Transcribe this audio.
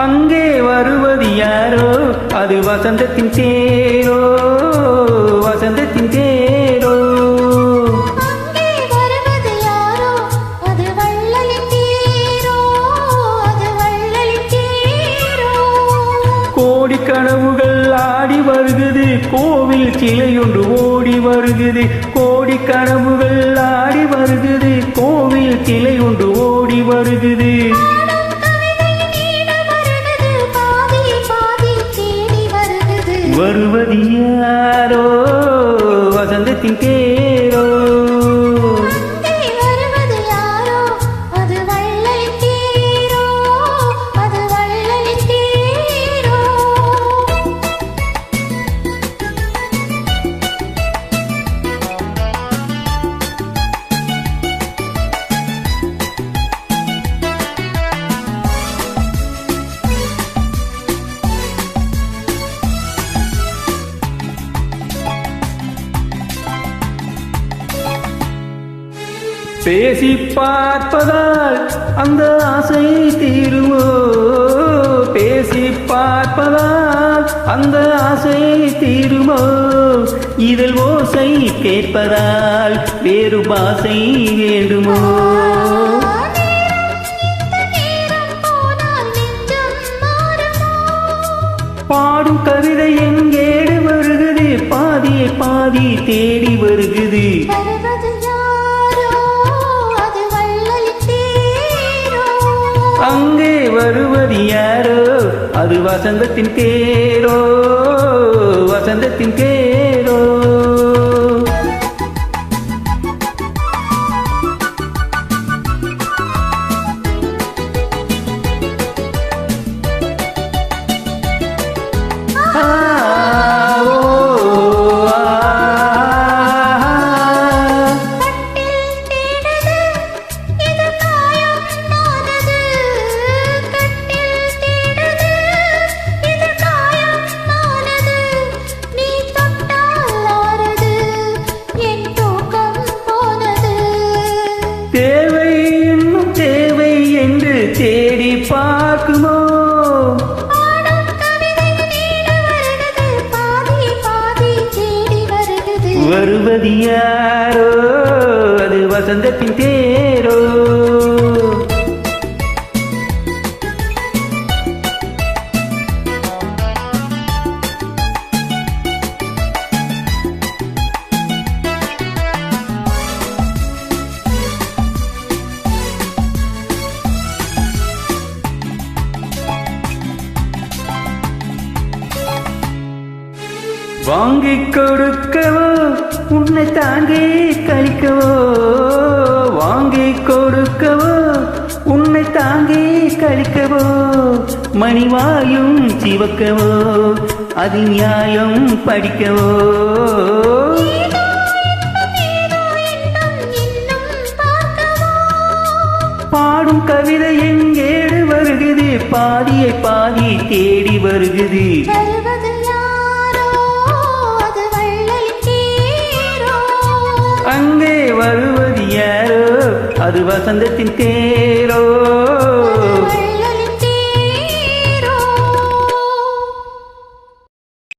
அங்கே வருவது யாரோ அது வசந்தத்தின் தேரோ, வசந்தத்தின் தேரோ. அங்கே வருவது யாரோ அது வள்ளலின் தேரோ, அது வள்ளலின் தேரோ. கோடி கனவுகள் ஆடி வருகுது, கோவில் சிலையொன்று ஓடி வருகுது. கோடி கனவுகள் ஆடி வருகுது, கோவில் சிலை ஒன்று ஓடி வருகுது. வருவது யாரோ வசந்தத்தின் தேரோ. அங்கே வருவது யாரோ அது வள்ளலின் தேரோ, அது வள்ளலின் தேரோ. பேசி பார்ப்பதால் அந்த ஆசை தீருமோ, பேசி பார்ப்பதால் அந்த ஆசை தீருமோ. இதில் ஓசை கேட்பதால் வேறு பாசை வேண்டுமோ. பாடும் கவிதை எங்கேடு வருகுது, பாதியை பாதி தேடி வருகுது. அங்கே வருவது யாரோ அது வசந்தத்தின் தேரோ, வசந்தத்தின் தேரோ. தேவை இன்னும் தேவை என்று தேடி பார்க்குமோ. வருவது யாரோ அது வசந்தத்தின் தேரோ. வாங்கிக் கொடுக்கவோ உன்னை தாங்கி கழிக்கவோ, வாங்கிக் கொடுக்கவோ உன்னை தாங்கி கழிக்கவோ. மணிவாயும் சிவக்கவோ அது நியாயம் படிக்கவோ. பாடும் கவிதை எங்கேடு வருகுது, பாதியை பாதி தேடி வருகுது. அங்கே வருவது யாரோ அது வசந்தத்தின் தேரோ.